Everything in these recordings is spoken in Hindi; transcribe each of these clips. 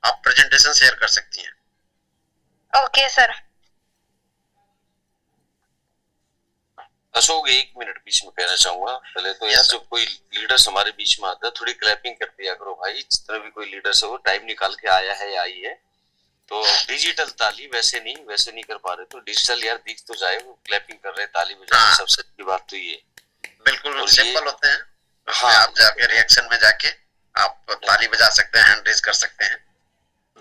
आप प्रेजेंटेशन शेयर कर सकती हैं। Okay sir. अशोक, 1 मिनट बीच में कहना चाहूंगा। पहले तो यार, जब कोई लीडर्स हमारे बीच में आता है, थोड़ी क्लैपिंग कर दिया करो भाई। जितना भी कोई लीडर्स है वो टाइम निकाल के आया है या आई है। तो डिजिटल ताली वैसे नहीं कर पा रहे, तो डिजिटल यार दिख तो जाए, वो क्लैपिंग कर रहे, ताली बजा रहे। सबसे अच्छी बात तो ये बिल्कुल सिंपल होते हैं। हाँ, आप जाके रिएक्शन में जाके आप ताली बजा सकते हैं, हैंड रेज कर सकते हैं।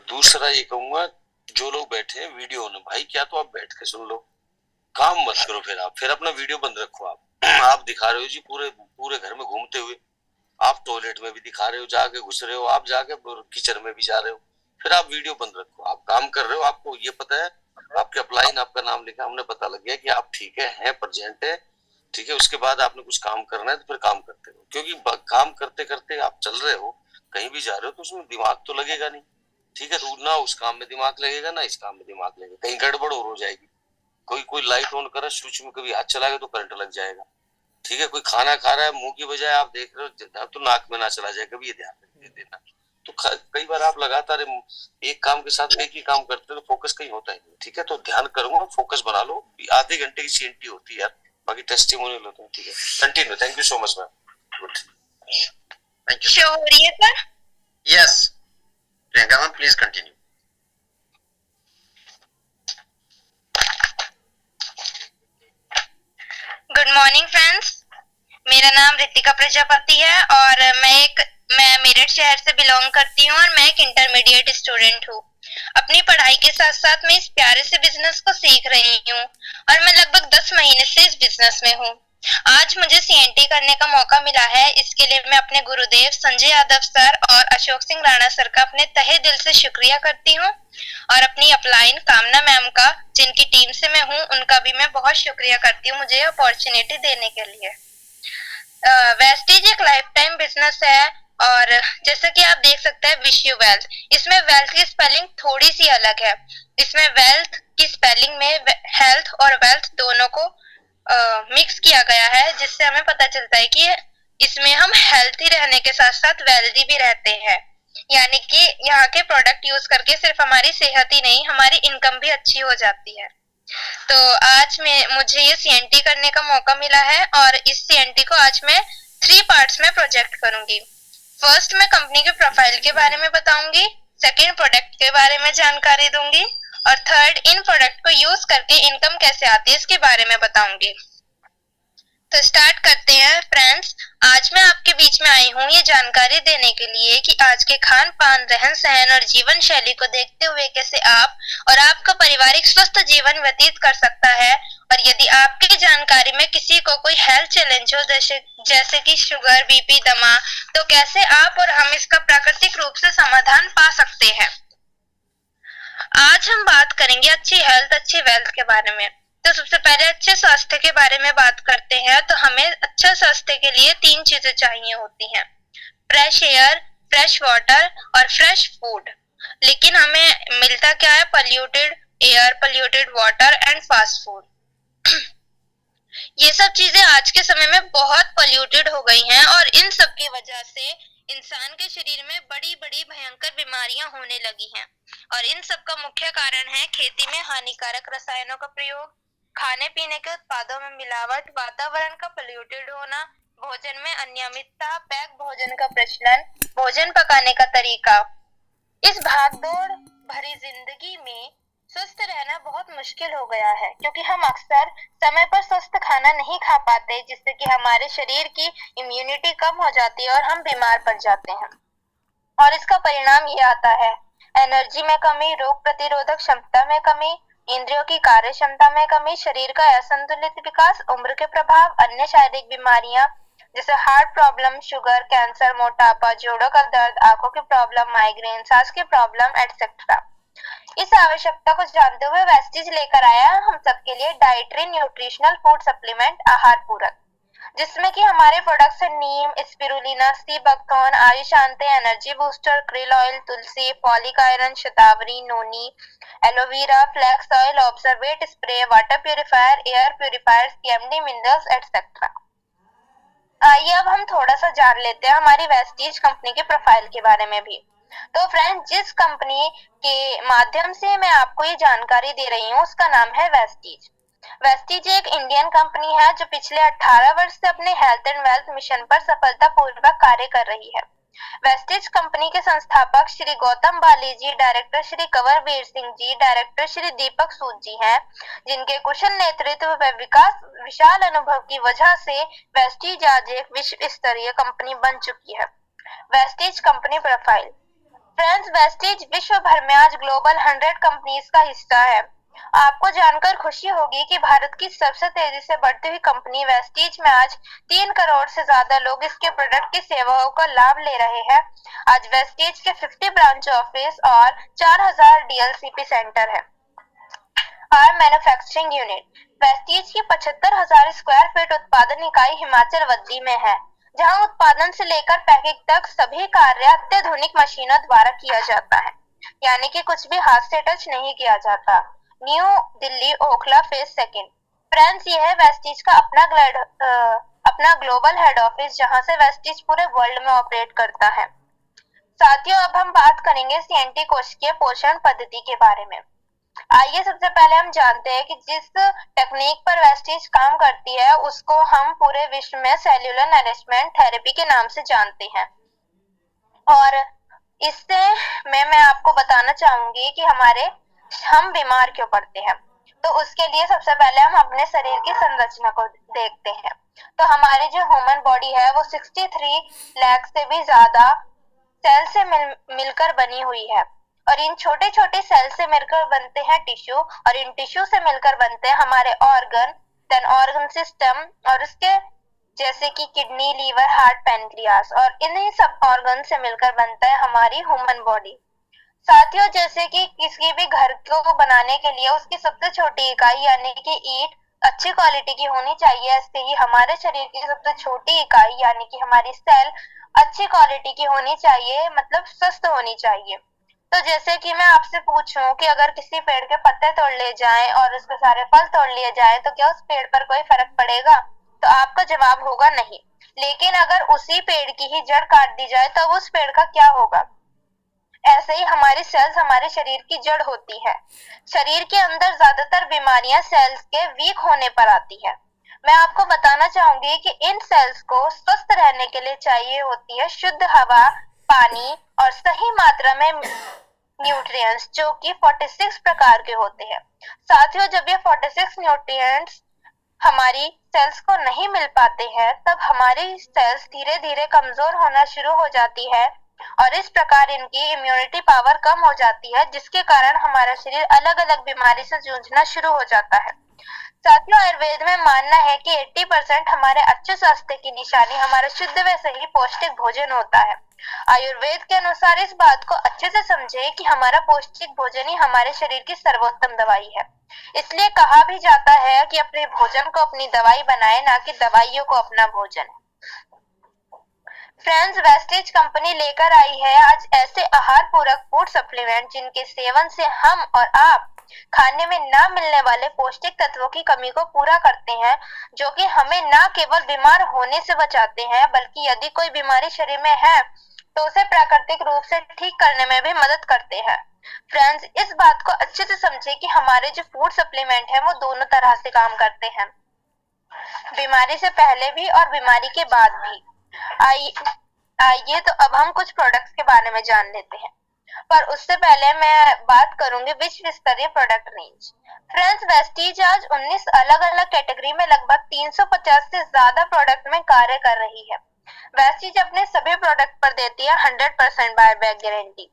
दूसरा ये कहूंगा, जो लोग बैठे हैं वीडियो में, भाई क्या तो आप बैठ के सुन लो, काम मत करो। फिर अपना वीडियो बंद रखो। आप दिखा रहे हो जी पूरे पूरे घर में घूमते हुए, आप टॉयलेट में भी दिखा रहे हो, जाके घुस रहे हो, आप जाके किचन में भी जा रहे हो, फिर आप वीडियो बंद रखो। आप काम कर रहे हो, आपको ये पता है, आपके अपलाइन आपका नाम लिखा, हमने पता लग गया कि आप ठीक है प्रेजेंट है, ठीक है। उसके बाद आपने कुछ काम करना है तो फिर काम करते रहो, क्योंकि काम करते करते आप चल रहे हो, कहीं भी जा रहे हो, तो उसमें दिमाग तो लगेगा नहीं, ठीक है। तो ना उस काम में दिमाग लगेगा, ना इस काम में दिमाग लगेगा, कहीं गड़बड़ और हो जाएगी। कोई लाइट ऑन कर, स्विच में कभी हाथ चलाएगा तो करंट लग जाएगा, ठीक है। कोई खाना खा रहा है, मुंह की बजाय आप देख रहे हो तो नाक में ना चला जाए, कभी ये ध्यान दे देना। तो कई बार आप लगातार एक काम के साथ एक ही काम करते हो तो फोकस कहीं होता ही नहीं, ठीक है। तो ध्यान करूंगा, फोकस बना लो। आधे घंटे की सीएनटी होती है यार, बाकी टेस्टिमोनियल होते हैं, ठीक है। Continue. Thank you so much ma'am. Good, thank you. Show हो रही है sir? Yes Priyanka ma'am, please continue. Good morning friends, मेरा नाम रितिका प्रजापति है और मैं मेरठ शहर से बिलोंग करती हूँ और मैं एक इंटरमीडिएट स्टूडेंट हूँ। अपनी पढ़ाई के साथ साथ मैं इस प्यारे से बिजनेस को सीख रही हूँ और मैं लगभग 10 महीने से इस बिजनेस में हूँ। आज मुझे सीएनटी करने का मौका मिला है, इसके लिए मैं अपने गुरुदेव संजय यादव सर और अशोक सिंह राणा सर का अपने तहे दिल से शुक्रिया करती हूँ और अपनी अपलाइन कामना मैम का, जिनकी टीम से मैं हूँ, उनका भी मैं बहुत शुक्रिया करती हूँ मुझे अपॉर्चुनिटी देने के लिए। वेस्टेज एक लाइफ टाइम बिजनेस है और जैसे कि आप देख सकते हैं विश यू वेल्थ, इसमें वेल्थ की स्पेलिंग थोड़ी सी अलग है। इसमें वेल्थ की स्पेलिंग में हेल्थ और वेल्थ दोनों को मिक्स किया गया है, जिससे हमें पता चलता है कि इसमें हम हेल्थी रहने के साथ साथ वेल्दी भी रहते हैं। यानी कि यहाँ के प्रोडक्ट यूज करके सिर्फ हमारी सेहत ही नहीं, हमारी इनकम भी अच्छी हो जाती है। तो आज मुझे ये सीएनटी करने का मौका मिला है और इस सीएनटी को आज मैं 3 पार्ट्स में प्रोजेक्ट करूंगी। फर्स्ट, मैं कंपनी के प्रोफाइल के बारे में बताऊंगी, सेकंड प्रोडक्ट के बारे में जानकारी दूंगी और थर्ड, इन प्रोडक्ट को यूज करके इनकम कैसे आती है इसके बारे में बताऊंगी। तो स्टार्ट करते हैं फ्रेंड्स। आज मैं आपके बीच में आई हूँ ये जानकारी देने के लिए कि आज के खान पान, रहन सहन और जीवन शैली को देखते हुए कैसे आप और आपका पारिवारिक स्वस्थ जीवन व्यतीत कर सकता है, और यदि आपकी जानकारी में किसी को कोई हेल्थ चैलेंज हो जैसे कि शुगर, बीपी, दमा, तो कैसे आप और हम इसका प्राकृतिक रूप से समाधान पा सकते हैं। आज हम बात करेंगे अच्छी हेल्थ, अच्छी वेल्थ के बारे में। तो सबसे पहले अच्छे स्वास्थ्य के बारे में बात करते हैं। तो हमें अच्छा स्वास्थ्य के लिए 3 चीजें चाहिए होती हैं, फ्रेश एयर, फ्रेश वाटर और फ्रेश फूड। लेकिन हमें मिलता क्या है? Polluted air, polluted water and fast food. ये सब चीजें आज के समय में बहुत पॉल्यूटेड हो गई हैं और इन सब की वजह से इंसान के शरीर में बड़ी बड़ी भयंकर बीमारियां होने लगी हैं। और इन सब का मुख्य कारण है खेती में हानिकारक रसायनों का प्रयोग, खाने पीने के उत्पादों में मिलावट, वातावरण का पोल्यूटेड होना, भोजन में अनियमितता, पैक भोजन का प्रचलन, भोजन पकाने का तरीका। इस भागदौड़ भरी जिंदगी में स्वस्थ रहना बहुत मुश्किल हो गया है, क्योंकि हम अक्सर समय पर स्वस्थ खाना नहीं खा पाते, जिससे कि हमारे शरीर की इम्यूनिटी कम हो जाती है और हम बीमार पड़ जाते हैं। और इसका परिणाम ये आता है, एनर्जी में कमी, रोग प्रतिरोधक क्षमता में कमी, इंद्रियों की कार्य क्षमता में कमी, शरीर का असंतुलित विकास, उम्र के प्रभाव, अन्य शारीरिक बीमारियां जैसे हार्ट प्रॉब्लम, शुगर, कैंसर, मोटापा, जोड़ों का दर्द, आंखों की प्रॉब्लम, माइग्रेन, सांस की प्रॉब्लम एटसेट्रा। इस आवश्यकता को जानते हुए वेस्टीज लेकर आया हम सबके लिए डाइटरी न्यूट्रिशनल फूड सप्लीमेंट आहार पूरक, जिसमें कि हमारे प्रोडक्ट्स है नीम, spirulina, sea buckthorn, Ayushanti, energy booster, krill oil, तुलसी, फॉलिक आयरन, शतावरी, नोनी, एलोवेरा, फ्लैक्स ऑयल, ऑब्जर्वेट spray, water purifier, air purifier, CMD minerals etcetera. आइए अब हम थोड़ा सा जान लेते हैं हमारी वेस्टीज कंपनी के प्रोफाइल के बारे में भी। तो फ्रेंड्स, जिस कंपनी के माध्यम से मैं आपको ये जानकारी दे रही हूँ उसका नाम है वेस्टीज। वेस्टीज एक इंडियन कंपनी है जो पिछले 18 वर्ष से अपने हेल्थ एंड वेल्थ मिशन पर सफलतापूर्वक कार्य कर रही है। वेस्टीज कंपनी के संस्थापक श्री गौतम बाली जी, डायरेक्टर श्री कंवरवीर सिंह जी, डायरेक्टर श्री दीपक सूद जी हैं, जिनके कुशल नेतृत्व व विकास विशाल अनुभव की वजह से वेस्टीज आज एक विश्व स्तरीय कंपनी बन चुकी है। Vestige company profile. Friends, Vestige विश्व भर में आज ग्लोबल 100 कंपनीज का हिस्सा है। आपको जानकर खुशी होगी कि भारत की सबसे तेजी से बढ़ती हुई कंपनी वेस्टीज में आज 3 करोड़ से ज्यादा लोग इसके प्रोडक्ट की सेवाओं का लाभ ले रहे हैं। आज वेस्टीज के 50 ब्रांच ऑफिस और 4000 डीएलसीपी सेंटर है। आर मैन्युफैक्चरिंग यूनिट। वेस्टीज की 75,000 स्क्वायर फीट उत्पादन इकाई हिमाचल वद्दी में है, जहां उत्पादन से लेकर पैकिंग तक सभी कार्य अत्याधुनिक मशीनों द्वारा किया जाता है, यानी कि कुछ भी हाथ से टच नहीं किया जाता। New Delhi, Okhla, phase 2। Friends, ये है वेस्टीज का अपना ग्लोबल हेड ऑफिस, जहां से वेस्टीज पूरे वर्ल्ड में ऑपरेट करता है। साथियों, अब हम बात करेंगे सीएनटी कोशिकीय पोषण पद्धति के बारे में। आइए सबसे पहले हम जानते हैं कि जिस टेक्निक पर वेस्टीज काम करती है उसको हम पूरे विश्व में सेल्यूलर नरिशमेंट थेरेपी के नाम से जानते हैं। और इससे मैं आपको बताना चाहूंगी कि हम बीमार क्यों पड़ते हैं। तो उसके लिए सबसे पहले हम अपने शरीर की संरचना को देखते हैं। तो हमारी जो ह्यूमन बॉडी है वो 63 लाख से भी ज्यादा सेल से मिलकर बनी हुई है, और इन छोटे छोटे सेल से मिलकर बनते हैं टिश्यू, और इन टिश्यू से मिलकर बनते हैं हमारे ऑर्गन सिस्टम, और उसके जैसे कि किडनी, लीवर, हार्ट, पैनक्रियास, और इन्हीं सब ऑर्गन से मिलकर बनता है हमारी ह्यूमन बॉडी। साथियों, जैसे कि किसी भी घर को बनाने के लिए उसकी सबसे छोटी इकाई यानी कि ईंट अच्छी क्वालिटी की होनी चाहिए, ऐसे ही हमारे शरीर की सबसे छोटी इकाई यानी कि हमारी सेल अच्छी क्वालिटी की होनी चाहिए, मतलब स्वस्थ होनी चाहिए। तो जैसे कि मैं आपसे पूछूं कि अगर किसी पेड़ के पत्ते तोड़ लिए जाएं और उसके सारे फल तोड़ लिए जाएं तो क्या उस पेड़ पर कोई फर्क पड़ेगा? तो आपका जवाब होगा नहीं। लेकिन अगर उसी पेड़ की ही जड़ काट दी जाए तो उस पेड़ का क्या होगा? ऐसे ही हमारी सेल्स हमारे शरीर की जड़ होती है। शरीर के अंदर ज्यादातर बीमारियां सेल्स के वीक होने पर आती है। मैं आपको बताना चाहूंगी कि इन सेल्स को स्वस्थ रहने के लिए चाहिए होती है शुद्ध हवा, पानी और सही मात्रा में न्यूट्रिएंट्स, जो कि 46 प्रकार के होते हैं। साथियों, जब ये 46 न्यूट्रिएंट्स हमारी सेल्स को नहीं मिल पाते हैं तब हमारी सेल्स धीरे धीरे कमजोर होना शुरू हो जाती है, और इस प्रकार इनकी इम्यूनिटी पावर कम हो जाती है, जिसके कारण हमारा शरीर अलग अलग बीमारी से जूझना शुरू हो जाता है। साथियों, आयुर्वेद में मानना है कि 80% हमारे अच्छे स्वास्थ्य की निशानी हमारा शुद्ध व सही पौष्टिक भोजन होता है। आयुर्वेद के अनुसार इस बात को अच्छे से समझे कि हमारा पौष्टिक भोजन ही हमारे शरीर की सर्वोत्तम दवाई है। इसलिए कहा भी जाता है कि अपने भोजन को अपनी दवाई बनाए, ना कि दवाइयों को अपना भोजन। फ्रेंड्स, वेस्टीज कंपनी लेकर आई है आज ऐसे आहार पूरक फूड सप्लीमेंट जिनके सेवन से हम और आप खाने में ना मिलने वाले पौष्टिक तत्वों की कमी को पूरा करते हैं, जो कि हमें ना केवल बीमार होने से बचाते हैं बल्कि यदि कोई बीमारी शरीर में है तो उसे प्राकृतिक रूप से ठीक करने में भी मदद करते हैं। फ्रेंड्स, इस बात को अच्छे से समझे कि हमारे जो फूड सप्लीमेंट है वो दोनों तरह से काम करते हैं, बीमारी से पहले भी और बीमारी के बाद भी। आइए तो अब हम कुछ प्रोडक्ट्स के बारे में जान लेते हैं, पर उससे पहले मैं बात करूंगी विश्व स्तरीय प्रोडक्ट रेंज। फ्रेंड्स, वेस्टीज आज 19 अलग अलग कैटेगरी में लगभग 350 से ज्यादा प्रोडक्ट में कार्य कर रही है। वेस्टीज अपने सभी प्रोडक्ट पर देती है 100% बायबैक गारंटी।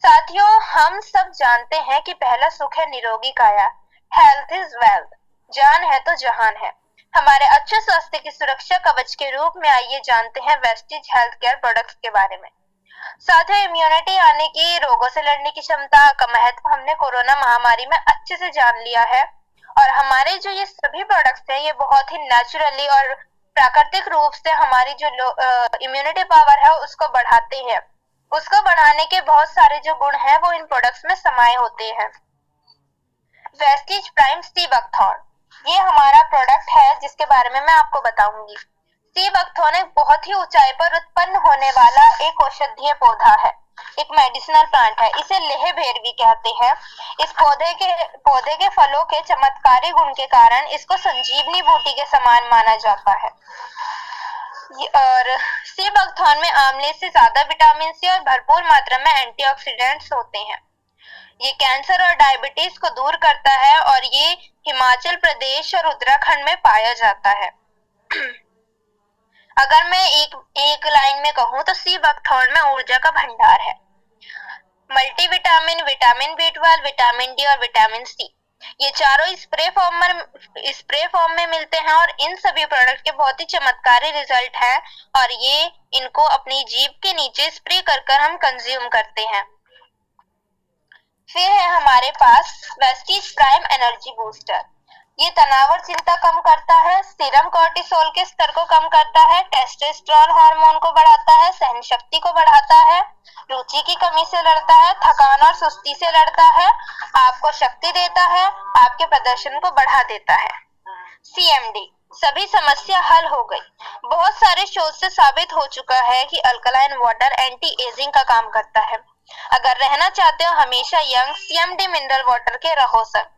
साथियों, हम सब जानते हैं कि पहला सुख है निरोगी काया, हेल्थ इज वेल्थ, जान है तो जहान है। हमारे अच्छे स्वास्थ्य की सुरक्षा कवच के रूप में आइए जानते हैं वेस्टीज हेल्थ केयर प्रोडक्ट्स के बारे में। साथियों, इम्यूनिटी यानी कि रोगों से लड़ने की क्षमता का महत्व हमने कोरोना महामारी में अच्छे से जान लिया है, और हमारे जो ये सभी प्रोडक्ट्स हैं ये बहुत ही नेचुरली और प्राकृतिक रूप से हमारी जो इम्यूनिटी पावर है उसको बढ़ाते हैं। उसको बढ़ाने के बहुत सारे जो गुण हैं वो इन प्रोडक्ट्स में समाये होते हैं। वेस्टीज प्राइम सी बकथॉर्न, ये हमारा प्रोडक्ट है जिसके बारे में मैं आपको बताऊंगी। सी बकथॉर्न एक बहुत ही ऊंचाई पर उत्पन्न होने वाला एक औषधीय पौधा है एक मेडिसिनल प्लांट है, इसे लेह भेर भी कहते हैं। इस पौधे के फलों के चमत्कारी गुण के कारण इसको संजीवनी बूटी के समान माना जाता है। और सी बकथॉर्न में आंवले से ज्यादा विटामिन सी और भरपूर मात्रा में एंटीऑक्सीडेंट्स होते हैं। ये कैंसर और डायबिटीज को दूर करता है और ये हिमाचल प्रदेश और उत्तराखंड में पाया जाता है। अगर मैं एक लाइन में कहूँ तो सी बकथॉर्न में ऊर्जा का भंडार है। Multivitamin, vitamin B12, vitamin D और विटामिन सी, ये चारों स्प्रे फॉर्म में मिलते हैं और इन सभी प्रोडक्ट के बहुत ही चमत्कारी रिजल्ट है और ये इनको अपनी जीभ के नीचे स्प्रे कर हम कंज्यूम करते हैं। फिर है हमारे पास वेस्टीज प्राइम एनर्जी बूस्टर। ये तनाव और चिंता कम करता है, सीरम कोर्टिसोल के स्तर को कम करता है, टेस्टोस्टेरोन हार्मोन को बढ़ाता है, सहन शक्ति को बढ़ाता है, रुचि की कमी से लड़ता है, थकान और सुस्ती से लड़ता है, आपको शक्ति देता है, आपके प्रदर्शन को बढ़ा देता है। CMD, सभी समस्या हल हो गई। बहुत सारे शोध से साबित हो चुका है कि अल्कलाइन वाटर एंटी एजिंग का काम करता है। अगर रहना चाहते हो हमेशा यंग, CMD मिनरल वाटर के रहो सर।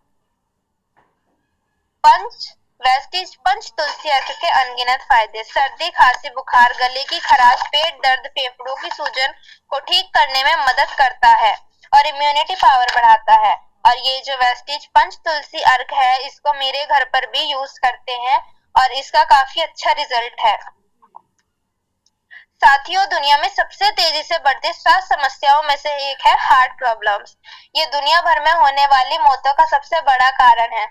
वेस्टीज पंच तुलसी अर्क के अनगिनत फायदे। सर्दी, खांसी, बुखार, गले की खराश, पेट दर्द, फेफड़ों की सूजन को ठीक करने में मदद करता है और इम्यूनिटी पावर बढ़ाता है। और ये जो वेस्टीज पंच तुलसी अर्क है, इसको मेरे घर पर भी यूज करते हैं और इसका काफी अच्छा रिजल्ट है। साथियों, दुनिया में सबसे तेजी से बढ़ती स्वास्थ्य समस्याओं में से एक है हार्ट प्रॉब्लम्स। ये दुनिया भर में होने वाली मौतों का सबसे बड़ा कारण है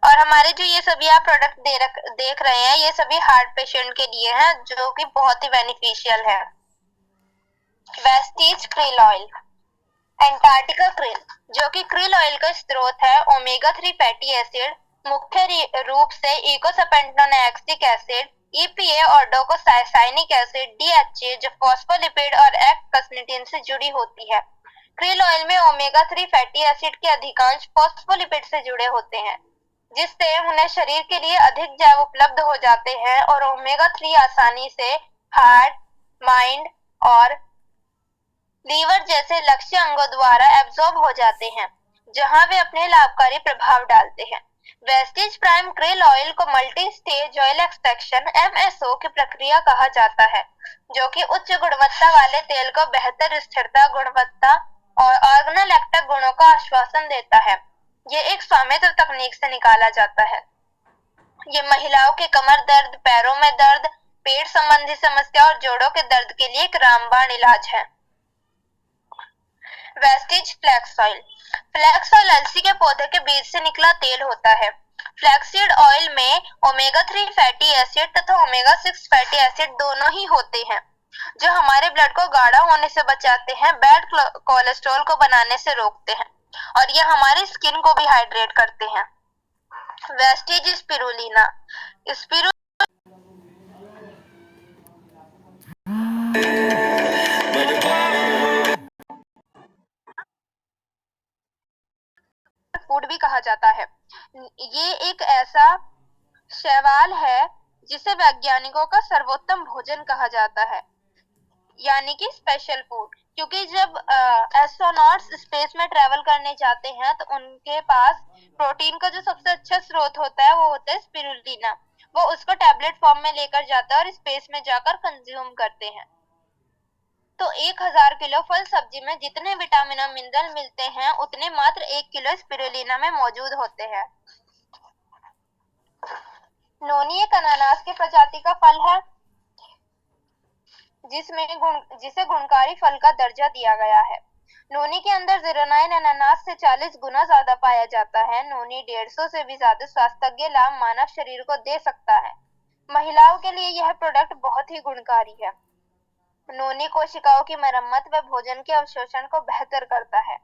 और हमारे जो ये सभी आप प्रोडक्ट देख रहे हैं, ये सभी हार्ट पेशेंट के लिए हैं, जो कि बहुत ही बेनिफिशियल है। Vestige krill oil, Antarctica krill, जो कि क्रिल ऑयल का स्रोत है, ओमेगा 3 फैटी एसिड, मुख्य रूप से इकोसपेंटोनैक्सिक एसिड, EPA और डोकोसाइसाइनिक एसिड, DHA, जो फॉस्फोलिपिड और एक्टिनिन से जुड़ी होती है। क्रिल ऑयल में ओमेगा 3 फैटी एसिड के अधिकांश फॉस्फोलिपिड से जुड़े होते हैं, जिससे उन्हें शरीर के लिए अधिक जैव उपलब्ध हो जाते हैं और ओमेगा 3 आसानी से हार्ट, माइंड और लीवर जैसे लक्ष्य अंगों द्वारा एब्जॉर्ब हो जाते हैं, जहां वे अपने लाभकारी प्रभाव डालते हैं। वेस्टीज प्राइम क्रिल ऑयल को multi stage oil extraction MSO की प्रक्रिया कहा जाता है, जो कि उच्च गुणवत्ता वाले तेल को बेहतर स्थिरता, गुणवत्ता और ऑर्गेनोलेक्टिक गुणों का आश्वासन देता है। ये एक स्वामित्व तकनीक से निकाला जाता है। ये महिलाओं के कमर दर्द, पैरों में दर्द, पेट संबंधी समस्या और जोड़ों के दर्द के लिए एक रामबाण इलाज है। Vestige flax oil, flax oil अलसी के पौधे के बीज से निकला तेल होता है। फ्लैक्सीड ऑयल में ओमेगा 3 फैटी एसिड तथा ओमेगा 6 फैटी एसिड दोनों ही होते हैं, जो हमारे ब्लड को गाढ़ा होने से बचाते हैं, बैड कोलेस्ट्रॉल को बनाने से रोकते हैं और ये हमारी स्किन को भी हाइड्रेट करते हैं। वेस्टीज स्पिरुलिना, फूड भी कहा जाता है। ये एक ऐसा शैवाल है जिसे वैज्ञानिकों का सर्वोत्तम भोजन कहा जाता है, यानी कि स्पेशल फूड, क्योंकि जब एस्ट्रोनॉट्स स्पेस में ट्रेवल करने जाते हैं तो उनके पास प्रोटीन का जो सबसे अच्छा स्रोत होता है वो होता है स्पिरुलिना। वो उसको टैबलेट फॉर्म में लेकर जाता है और स्पेस में जाकर कंज्यूम करते हैं। तो 1000 किलो फल सब्जी में जितने विटामिन और मिनरल मिलते हैं, उतने मात्र 1 किलो स्पिरुलिना में मौजूद होते हैं। नोनी एक अनानास की प्रजाति का फल है जिसे गुणकारी फल का दर्जा दिया गया है। नोनी के अंदर ज़ीरोनाइन अनानास से 40 गुना ज्यादा पाया जाता है। नोनी 150 से भी ज्यादा स्वास्थ्य लाभ मानव शरीर को दे सकता है। महिलाओं के लिए यह प्रोडक्ट बहुत ही गुणकारी है। नोनी कोशिकाओं की मरम्मत व भोजन के अवशोषण को बेहतर करता है।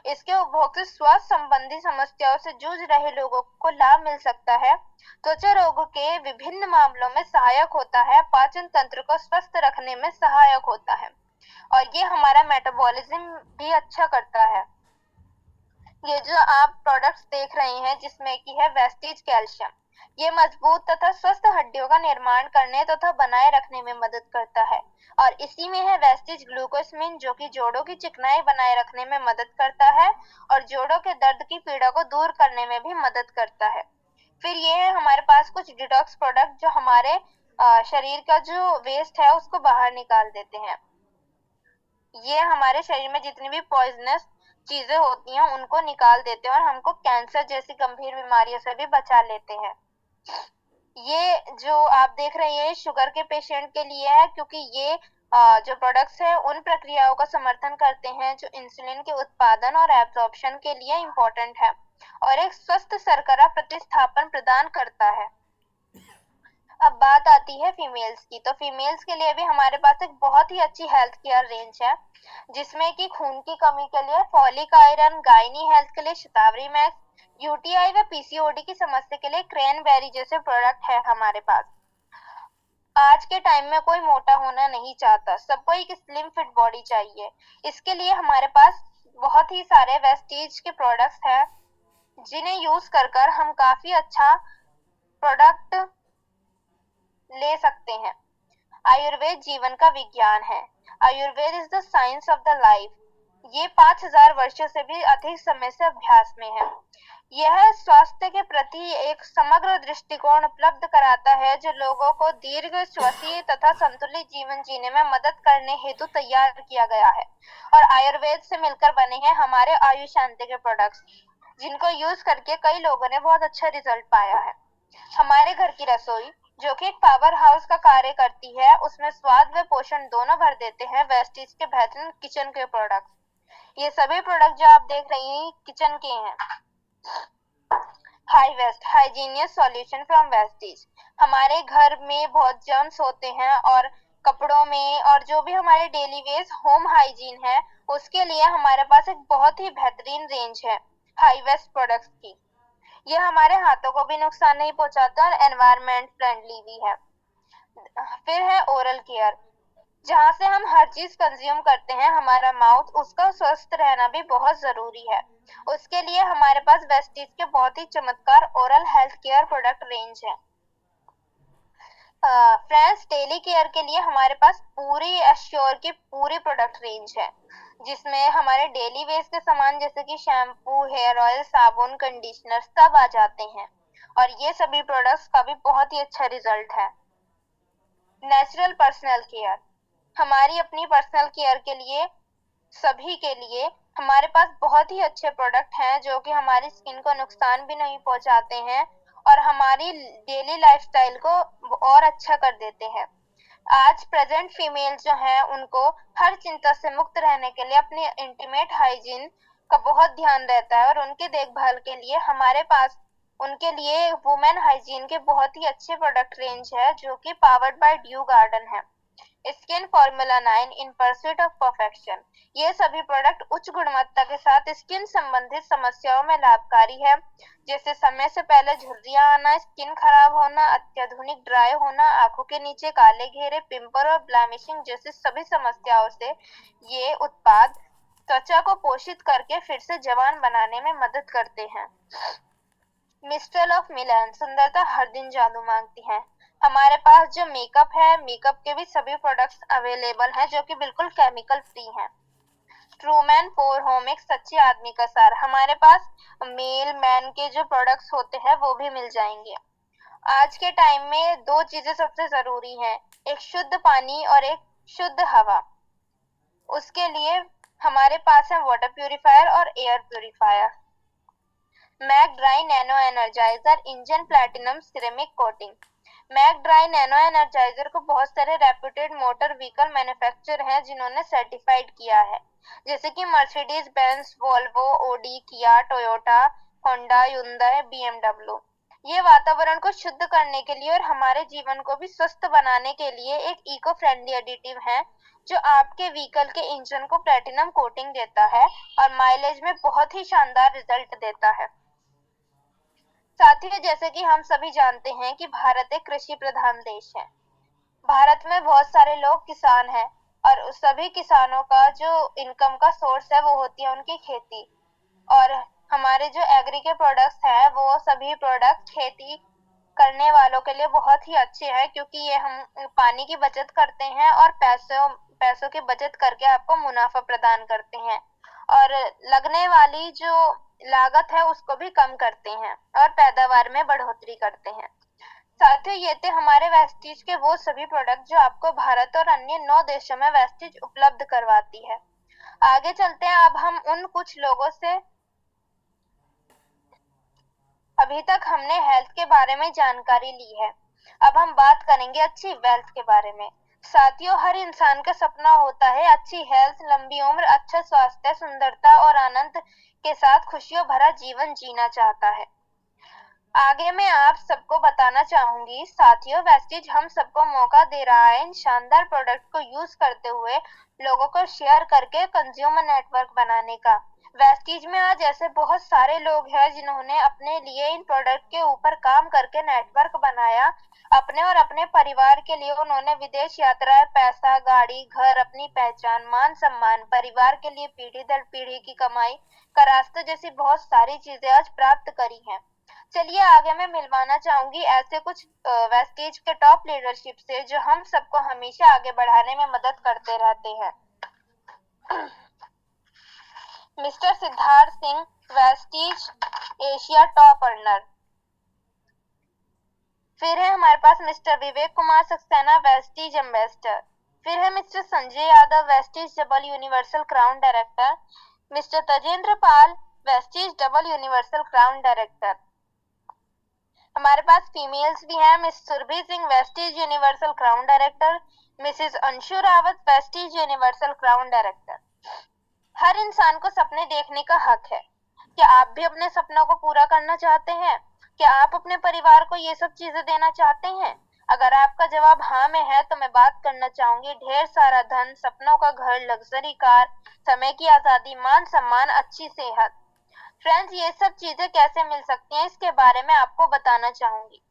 इसके उपभोग से स्वास्थ्य संबंधी समस्याओं से जूझ रहे लोगों को लाभ मिल सकता है। त्वचा रोग के विभिन्न मामलों में सहायक होता है, पाचन तंत्र को स्वस्थ रखने में सहायक होता है और ये हमारा मेटाबॉलिज्म भी अच्छा करता है। ये जो आप प्रोडक्ट्स देख रहे हैं जिसमें कि है वेस्टीज कैल्शियम, ये मजबूत तथा स्वस्थ हड्डियों का निर्माण करने तथा बनाए रखने में मदद करता है। और इसी में है वेस्टिज ग्लूकोसमिन, जो कि जोड़ों की चिकनाई बनाए रखने में मदद करता है और जोड़ों के दर्द की पीड़ा को दूर करने में भी मदद करता है। फिर ये है हमारे पास कुछ डिटॉक्स प्रोडक्ट जो हमारे शरीर का जो वेस्ट है उसको बाहर निकाल देते हैं। ये हमारे शरीर में जितनी भी पॉइजनस चीजें होती हैं उनको निकाल देते हैं और हमको कैंसर जैसी गंभीर बीमारियों से भी बचा लेते हैं। ये जो आप देख रहे हैं शुगर के पेशेंट के लिए है, क्योंकि ये जो प्रोडक्ट्स है उन प्रक्रियाओं का समर्थन करते हैं जो इंसुलिन के उत्पादन और एब्जॉर्प्शन के लिए इम्पोर्टेंट है और एक स्वस्थ शर्करा प्रतिस्थापन प्रदान करता है। अब बात आती है फीमेल्स की, तो फीमेल्स के लिए भी हमारे पास एक बहुत ही अच्छी हेल्थ केयर रेंज है, जिसमें कि खून की कमी के लिए फॉलिक आयरन, गायनी हेल्थ के लिए शतावरी मैक्स, यूटीआई व पीसीओडी की समस्या के लिए क्रैनबेरी जैसे प्रोडक्ट है हमारे पास। आज के टाइम में कोई मोटा होना नहीं चाहता, सबको एक स्लिम फिट बॉडी चाहिए। इसके लिए हमारे पास बहुत ही सारे वेस्टीज के प्रोडक्ट्स हैं जिन्हें यूज कर हम काफी अच्छा प्रोडक्ट ले सकते हैं। आयुर्वेद जीवन का विज्ञान है। Ayurveda is the science of the life. ये 5000 वर्षों से भी अधिक समय से अभ्यास में है। यह स्वास्थ्य के प्रति एक समग्र दृष्टिकोण उपलब्ध कराता है जो लोगों को दीर्घ श्वसीय तथा संतुलित जीवन जीने में मदद करने हेतु तैयार किया गया है। और आयुर्वेद से मिलकर बने हैं हमारे आयुष शांति के प्रोडक्ट्स, जिनको यूज करके कई लोगों ने बहुत अच्छा रिजल्ट पाया है। हमारे घर की रसोई जो कि एक पावर हाउस का कार्य करती है, उसमें स्वाद व पोषण दोनों भर देते हैं वेस्टीज के बेहतरीन किचन के प्रोडक्ट। ये सभी प्रोडक्ट जो आप देख रही हैं किचन के हैं। Highest hygienic solution from Vestige. हमारे घर में बहुत जर्म्स होते हैं और कपड़ों में और जो भी हमारे डेली वेज होम हाइजीन है उसके लिए हमारे पास एक बहुत ही बेहतरीन रेंज है हाई वेस्ट प्रोडक्ट्स की। ये हमारे हाथों को भी नुकसान नहीं पहुंचाता और एनवायरनमेंट फ्रेंडली भी है। फिर है ओरल केयर, जहाँ से हम हर चीज कंज्यूम करते हैं, हमारा माउथ उसका स्वस्थ रहना भी बहुत जरूरी है। उसके लिए हमारे पास वेस्टीज के बहुत ही चमत्कार oral health care product range है। फ्रेंड्स, डेली केयर के लिए हमारे पास पूरी एश्योर की पूरी प्रोडक्ट रेंज है, जिसमें हमारे डेली वेज के सामान जैसे कि शैम्पू, हेयर ऑयल, साबुन, कंडीशनर सब आ जाते हैं और ये सभी प्रोडक्ट्स का भी बहुत ही अच्छा रिजल्ट है। नेचुरल पर्सनल केयर, हमारी अपनी पर्सनल केयर के लिए सभी के लिए हमारे पास बहुत ही अच्छे प्रोडक्ट हैं जो कि हमारी स्किन को नुकसान भी नहीं पहुंचाते हैं और हमारी डेली लाइफस्टाइल को और अच्छा कर देते हैं। आज प्रेजेंट फीमेल जो हैं उनको हर चिंता से मुक्त रहने के लिए अपने इंटीमेट हाइजीन का बहुत ध्यान रहता है और उनकी देखभाल के लिए हमारे पास उनके लिए वुमेन हाइजीन के बहुत ही अच्छे प्रोडक्ट रेंज है जो कि पावर्ड बाय ड्यू गार्डन है। Skin formula 9 in pursuit of perfection. ये सभी प्रोडक्ट उच्च गुणवत्ता के साथ स्किन संबंधित समस्याओं में लाभकारी है, जैसे समय से पहले झुर्रियां आना, स्किन खराब होना, अत्यधिक ड्राई होना, आंखों के नीचे काले घेरे, पिंपल और ब्लैमिशिंग जैसी सभी समस्याओं से ये उत्पाद त्वचा को पोषित करके फिर से जवान बनाने में मदद करते हैं। मिस्ट्रल ऑफ मिलान, सुंदरता हर दिन जादू मांगती है। हमारे पास जो मेकअप है, मेकअप के भी सभी प्रोडक्ट्स अवेलेबल हैं जो कि बिल्कुल केमिकल फ्री हैं। ट्रूमैन फॉर होम, एक सच्चे आदमी का सार, हमारे पास मेल मैन के जो प्रोडक्ट्स होते हैं वो भी मिल जाएंगे। आज के टाइम में दो चीजें सबसे जरूरी हैं, एक शुद्ध पानी और एक शुद्ध हवा। उसके लिए हमारे पास है वाटर प्यूरिफायर और air purifier. Mac dry nano energiser engine platinum ceramic coating. Mac dry nano energiser को बहुत सारे रेप्यूटेड मोटर व्हीकल मैन्युफैक्चरर हैं जिन्होंने सर्टिफाइड किया है, जैसे कि मर्सिडीज बेंज, वोल्वो, ओडी, किया, टोयोटा, होंडा, ह्युंडई, बीएमडब्ल्यू। ये वातावरण को शुद्ध करने के लिए और हमारे जीवन को भी स्वस्थ बनाने के लिए एक इको फ्रेंडली एडिटिव है जो आपके व्हीकल के इंजन को प्लैटिनम कोटिंग देता है और माइलेज में बहुत ही शानदार रिजल्ट देता है। साथियों, जैसे कि हम सभी जानते हैं कि भारत एक कृषि प्रधान देश है। भारत में बहुत सारे लोग किसान हैं और उस सभी किसानों का जो इनकम का सोर्स है वो होती है उनकी खेती, और हमारे जो एग्री के प्रोडक्ट्स हैं वो सभी प्रोडक्ट खेती करने वालों के लिए बहुत ही अच्छे हैं, क्योंकि ये हम पानी की बचत करते हैं और पैसों की बचत करके आपको मुनाफा प्रदान करते हैं, और लगने वाली जो लागत है उसको भी कम करते हैं और पैदावार में बढ़ोतरी करते हैं। साथियों, ये थे हमारे वेस्टीज के वो सभी प्रोडक्ट जो आपको भारत और अन्य 9 देशों में वेस्टीज उपलब्ध करवाती है। आगे चलते हैं, अब हम उन कुछ लोगों से अभी तक हमने हेल्थ के बारे में जानकारी ली है, अब हम बात करेंगे अच्छी वेल्थ के बारे में। साथियों, हर इंसान का सपना होता है अच्छी हेल्थ, लंबी उम्र, अच्छा स्वास्थ्य, सुंदरता और आनंद के साथ खुशियों भरा जीवन जीना चाहता है। आगे मैं आप सबको बताना चाहूंगी साथियों, वेस्टीज हम सबको मौका दे रहा है इन शानदार प्रोडक्ट को यूज करते हुए लोगों को शेयर करके कंज्यूमर नेटवर्क बनाने का। वेस्टीज में आज ऐसे बहुत सारे लोग हैं जिन्होंने अपने लिए इन प्रोडक्ट के ऊपर काम करके नेटवर्क बनाया। अपने और अपने परिवार के लिए उन्होंने विदेश यात्राएं, पैसा, गाड़ी, घर, अपनी पहचान, मान सम्मान, परिवार के लिए पीढ़ी दर पीढ़ी की कमाई का रास्ता जैसी बहुत सारी चीजें आज प्राप्त करी हैं। चलिए आगे मैं मिलवाना चाहूंगी ऐसे कुछ वेस्टीज के टॉप लीडरशिप से जो हम सबको हमेशा आगे बढ़ाने में मदद करते रहते हैं। Mr Siddharth Singh, Vestige Asia top earner. फिर है हमारे पास Mr Vivek Kumar Saxena, Vestige ambassador. फिर है Mr Sanjay Yadav, Vestige double universal crown director. Mr Tajendra Pal, Vestige double universal crown director. हमारे पास फीमेल्स भी हैं, miss Surbhi Singh, Vestige universal crown director. Mrs Anshu Rawat, Vestige universal crown director. हर इंसान को सपने देखने का हक है। क्या आप भी अपने सपनों को पूरा करना चाहते हैं? क्या आप अपने परिवार को ये सब चीजें देना चाहते हैं? अगर आपका जवाब हाँ में है तो मैं बात करना चाहूंगी ढेर सारा धन, सपनों का घर, लग्जरी कार, समय की आजादी, मान सम्मान, अच्छी सेहत। फ्रेंड्स, ये सब चीजें कैसे मिल सकती हैं इसके बारे में आपको बताना चाहूंगी।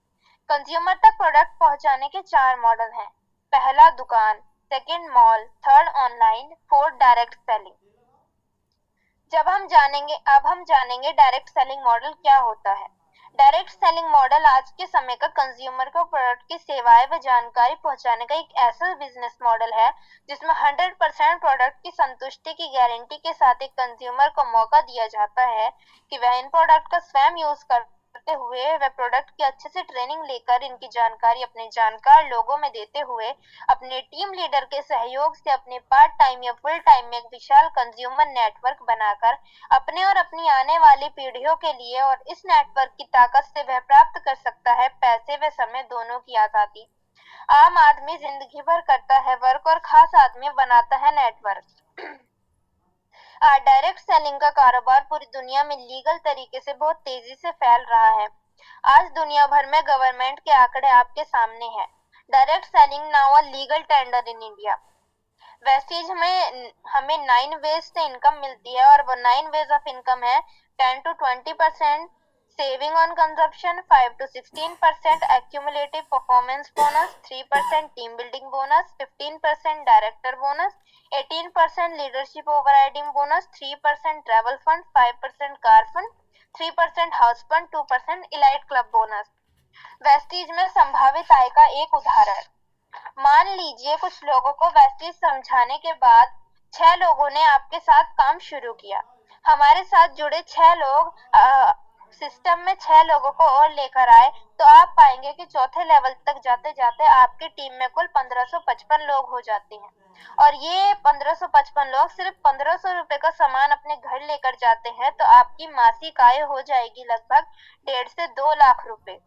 कंज्यूमर तक प्रोडक्ट पहुंचाने के 4 मॉडल हैं। पहला दुकान, second mall, third online, fourth direct selling. अब हम जानेंगे डायरेक्ट सेलिंग मॉडल क्या होता है। डायरेक्ट सेलिंग मॉडल आज के समय का कंज्यूमर को प्रोडक्ट की सेवाएं व जानकारी पहुंचाने का एक ऐसा बिजनेस मॉडल है जिसमें 100% प्रोडक्ट की संतुष्टि की गारंटी के साथ एक कंज्यूमर को मौका दिया जाता है कि वह इन प्रोडक्ट का स्वयं यूज करते हुए वह प्रोडक्ट की अच्छे से ट्रेनिंग लेकर इनकी जानकारी अपने जानकार लोगों में देते हुए अपने टीम लीडर के सहयोग से अपने पार्ट टाइम या फुल टाइम में एक विशाल कंज्यूमर नेटवर्क बनाकर अपने और अपनी आने वाली पीढ़ियों के लिए और इस नेटवर्क की ताकत से वह प्राप्त कर सकता है पैसे व समय दोनों की आजादी। आम आदमी जिंदगी भर करता है वर्क और खास आदमी बनाता है नेटवर्क। आज डायरेक्ट सेलिंग का कारोबार पूरी दुनिया में लीगल तरीके से बहुत तेजी से फैल रहा है। आज दुनिया भर में गवर्नमेंट के आंकड़े आपके सामने हैं। Direct selling now a legal tender in India. Vestige में हमें 9 वेज से इनकम मिलती है और वो 9 वेज ऑफ इनकम है 10 to 20% saving on consumption, 5 to 16% accumulative performance bonus, 3% team building bonus, 15% director bonus, 18% leadership overriding bonus, 3% travel fund, 5% car fund, 3% house fund, 2% elite club bonus. Vestige में संभावित आय का एक उदाहरण, मान लीजिए कुछ लोगों को वेस्टीज समझाने के बाद 6 लोगों ने आपके साथ काम शुरू किया। हमारे साथ जुड़े 6 लोग सिस्टम में 6 लोगों को और लेकर आए तो आप पाएंगे कि चौथे लेवल तक जाते जाते आपकी टीम में कुल 1555 लोग हो जाते हैं और ये 1555 लोग सिर्फ 1500 रुपए का सामान अपने घर लेकर जाते हैं तो आपकी मासिक आय हो जाएगी लगभग 1.5 से 2 लाख रुपए।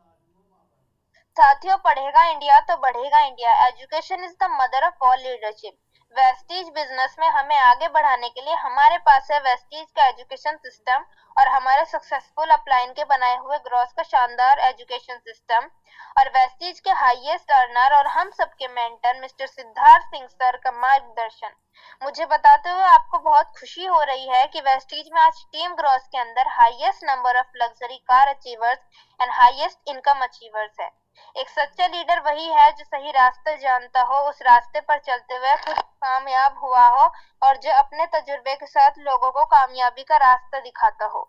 साथियों, पढ़ेगा इंडिया तो बढ़ेगा India. Education is the mother of all leadership. Vestige business में हमें आगे बढ़ाने के लिए हमारे पास है वेस्टीज का एजुकेशन सिस्टम और हमारे सक्सेसफुल अपलाइन के बनाए हुए ग्रॉस का शानदार एजुकेशन सिस्टम और वेस्टीज के हाईएस्ट अर्नर और हम सबके mentor mister Siddharth Singh sir का मार्गदर्शन। मुझे बताते हुए आपको बहुत खुशी हो रही है कि वेस्टीज में आज टीम ग्रॉस के अंदर highest number of luxury car achievers and highest income achievers है। एक सच्चा लीडर वही है जो सही रास्ता जानता हो, उस रास्ते पर चलते हुए खुद कामयाब हुआ हो और जो अपने तजुर्बे के साथ लोगों को कामयाबी का रास्ता दिखाता हो।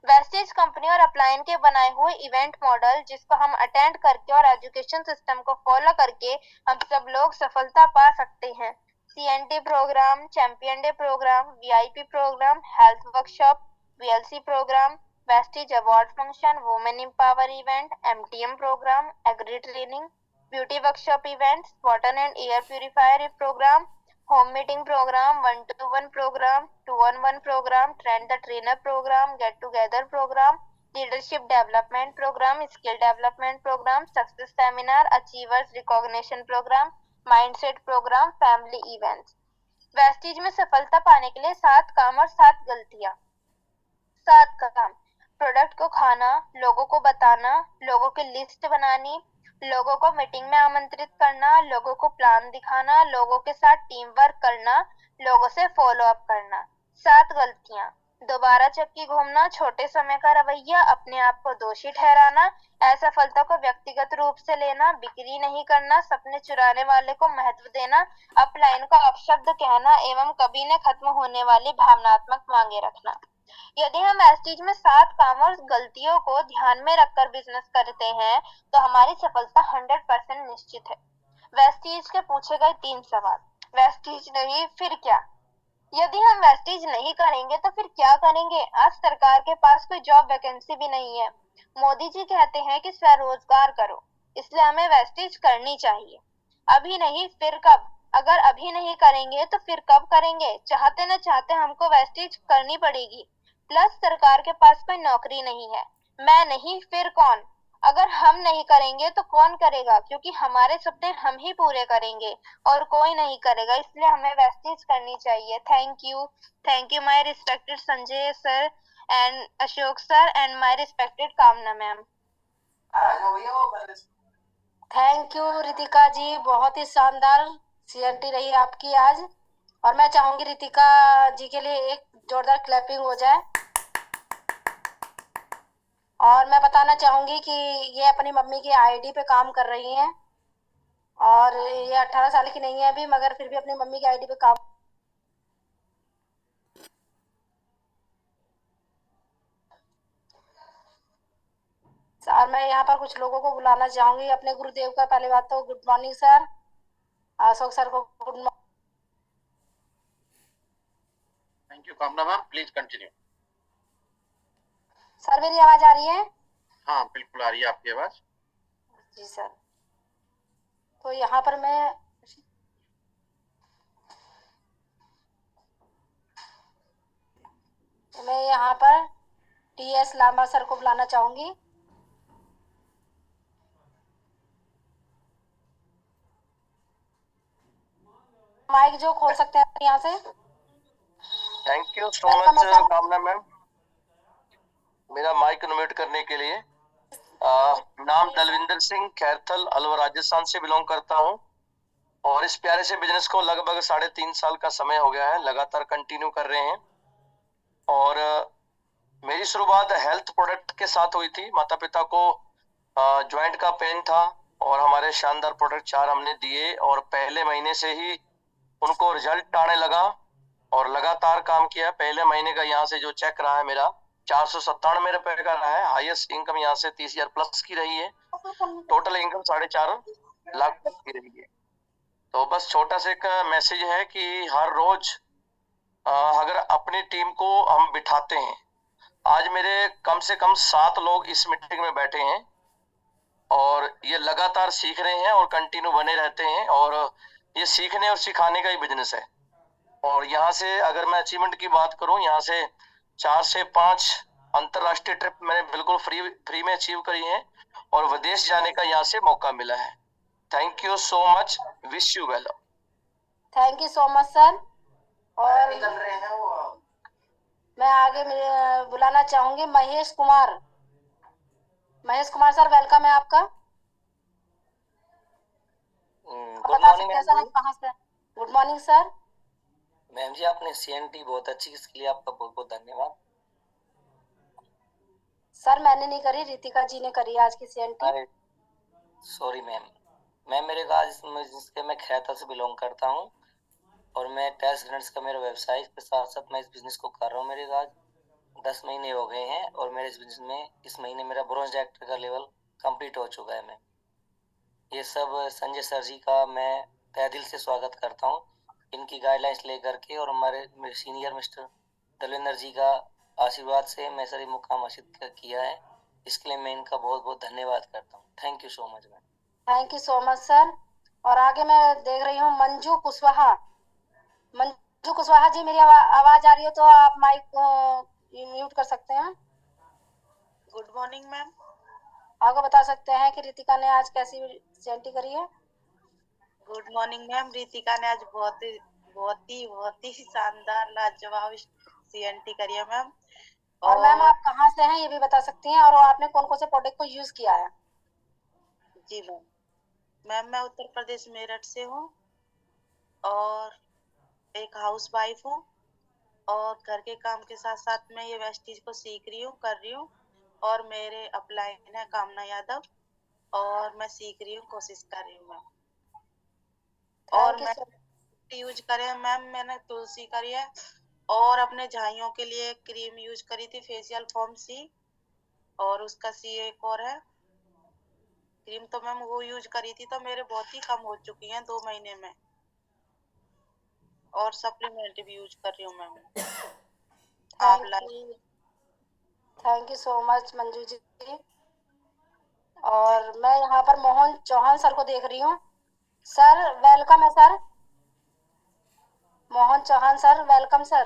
वेस्टेज कंपनी और अपलाइन के बनाए हुए इवेंट मॉडल जिसको हम अटेंड करके और एजुकेशन सिस्टम को फॉलो करके हम सब लोग सफलता पा सकते हैं। CNT programme, champion day programme, VIP programme, health workshop, VLC programme, Vestige award function, women empower event, MTM programme, agri training, beauty workshop event, water and air purifier programme, home meeting programme, 1-to-1 programme, 2-on-1 programme, train the trainer programme, get together programme, leadership development programme, skill development programme, success seminar, achievers recognition programme, mindset programme, family events. Vestige में सफलता पाने के लिए 7 काम और 7 गलतियां। 7 काम: प्रोडक्ट को खाना, लोगों को बताना, लोगों की लिस्ट बनानी, लोगों को मीटिंग में आमंत्रित करना, लोगों को प्लान दिखाना, लोगों के साथ टीम वर्क करना, लोगों से फॉलो अप करना। 7 गलतियां: दोबारा चक्की घूमना, छोटे समय का रवैया, अपने आप को दोषी ठहराना, असफलता को व्यक्तिगत रूप से लेना, बिक्री नहीं करना, सपने चुराने वाले को महत्व देना, अपलाइन का अपशब्द कहना एवं कभी न खत्म होने वाली भावनात्मक मांगे रखना। यदि हम वेस्टीज में 7 काम और गलतियों को ध्यान में रखकर बिजनेस करते हैं तो हमारी सफलता 100% निश्चित है। वेस्टीज के पूछे गए 3 सवाल। वेस्टीज नहीं फिर क्या? यदि हम वेस्टीज नहीं करेंगे तो फिर क्या करेंगे? आज सरकार के पास कोई जॉब वैकेंसी भी नहीं है। मोदी जी कहते हैं कि स्वरोजगार करो, इसलिए हमें वेस्टीज करनी चाहिए। अभी नहीं फिर कब? अगर अभी नहीं करेंगे तो फिर कब करेंगे? चाहते न चाहते हमको वेस्टीज करनी पड़ेगी। प्लस सरकार के पास कोई नौकरी नहीं है। मैं नहीं फिर कौन? अगर हम नहीं करेंगे तो कौन करेगा? क्योंकि हमारे सपने हम ही पूरे करेंगे और कोई नहीं करेगा, इसलिए हमें वेस्टीज करनी चाहिए। Thank you my respected Sanjay sir and Ashok sir and my respected कामना मैम। थैंक यू रितिका जी, बहुत ही शानदार CNT रही आपकी आज। और मैं चाहूंगी रितिका जी के लिए एक जोरदार क्लैपिंग हो जाए। और मैं बताना चाहूंगी कि ये अपनी मम्मी की ID पे काम कर रही हैं और ये 18 साल की नहीं है अभी, मगर फिर भी अपनी मम्मी की ID पे काम। सर मैं यहाँ पर कुछ लोगों को बुलाना चाहूंगी। अपने गुरुदेव का पहले बात तो good morning sir. Ashok sir को गुड मॉर्निंग। थैंक यू कामना मैम, प्लीज कंटिन्यू। सर मेरी आवाज आ रही है? हाँ बिल्कुल आ रही है आपकी आवाज। जी सर। तो यहाँ पर मैं यहाँ पर TS लांबा सर को बुलाना चाहूंगी। माइक जो खोल सकते हैं यहाँ से। थैंक यू सो मच कामना मैम, मेरा माइक अनम्यूट करने के लिए। नाम दलविंदर सिंह, खैरथल अलवर राजस्थान से बिलोंग करता हूँ और इस प्यारे से बिजनेस को लगभग 3.5 साल का समय हो गया है, लगातार कंटिन्यू कर रहे हैं। और मेरी शुरुआत हेल्थ प्रोडक्ट के साथ हुई थी। माता पिता को ज्वाइंट का पेन था और हमारे शानदार प्रोडक्ट 4 हमने दिए और पहले महीने से ही उनको रिजल्ट आने लगा और लगातार काम किया। पहले महीने का यहाँ से जो चेक रहा है मेरा 497 रुपए का रहा है। हाईएस्ट इनकम यहाँ से 30,000 प्लस की रही है। टोटल इनकम 4.5 लाख प्लस की रही है। तो बस छोटा सा एक मैसेज है कि हर रोज अगर अपनी टीम को हम बिठाते हैं, आज मेरे कम से कम 7 लोग इस मीटिंग में बैठे हैं और ये लगातार सीख रहे हैं और कंटिन्यू बने रहते हैं और ये सीखने और सिखाने का ही बिजनेस है। और यहाँ से अगर मैं अचीवमेंट की बात करूं, यहाँ से 4 से 5 अंतरराष्ट्रीय ट्रिप मैंने बिल्कुल फ्री में अचीव करी है और विदेश जाने का यहाँ से मौका मिला है। Thank you so much, wish you well. Thank you so much sir. और निकल रहे हैं वो। मैं आगे बुलाना चाहूंगी महेश कुमार। महेश कुमार सर वेलकम है आपका। गुड मॉर्निंग मैम जी। कहाँ से? Good morning sir. मैम जी आपने CNT बहुत अच्छी, इसके लिए आपका बहुत बहुत धन्यवाद। सर मैंने नहीं करी, रितिका जी ने करी आज की CNT। अरे सॉरी मैम। मैम मेरे आज जिसके मैं खैरथल से बिलोंग करता हूँ और मैं टेस्ट ग्रेड्स का मेरा व्यवसाय के साथ साथ मैं इस बिजनेस को कर रहा हूँ मेरे आज। 10 महीने हो गए हैं और मेरे इस बिजनेस में इस महीने मेरा ब्रॉन्ज डायरेक्टर का लेवल कंप्लीट हो चुका है मैम। ये सब संजय सर जी का मैं तहे दिल से स्वागत करता हूँ। इनकी गाइडलाइंस लेकर के और मेरे सीनियर मिस्टर दलविंदर जी का आशीर्वाद से मैं सर ये मुकाम हासिल किया है। इसके लिए मैं इनका बहुत बहुत धन्यवाद करता हूँ। Thank you so much ma'am. Thank you so much sir. और आगे मैं देख रही हूँ मंजू कुशवाहा। मंजू कुशवाहा जी, मेरी आवाज आ रही हो तो आप माइक म्यूट कर सकते हैं। Good morning ma'am. आगे बता सकते हैं कि रितिका ने आज कैसी सीएनटी करी है? Good morning ma'am. रितिका ने आज बहुत ही शानदार लाजवाब सीएनटी करी है मैम। और मैम आप कहाँ से हैं ये भी बता सकती हैं, और आपने कौन कौन से प्रोडक्ट को यूज किया है? जी मैम मैं उत्तर प्रदेश मेरठ से हूँ और एक हाउस वाइफ हूँ और घर के काम के साथ साथ मैं ये वेस्टीज को सीख रही हूँ, कर रही हूँ। और मेरे अपलाइन है कामना यादव और मैं सीख रही हूँ, कोशिश कर रही हूँ मैम। और मैं यूज करे मैम, मैंने तुलसी करी है और अपने झाइयों के लिए क्रीम यूज करी थी, फेशियल फॉर्म सी, और उसका सी एक और है क्रीम, तो मैम वो यूज करी थी तो मेरे बहुत ही कम हो चुकी हैं 2 महीने में। और सप्लीमेंट भी यूज कर रही हूँ ma'am. Thank you so much Manju ji. और मैं यहाँ पर मोहन चौहान सर को देख रही हूँ। सर वेलकम है sir. Mohan Chauhan sir, welcome sir.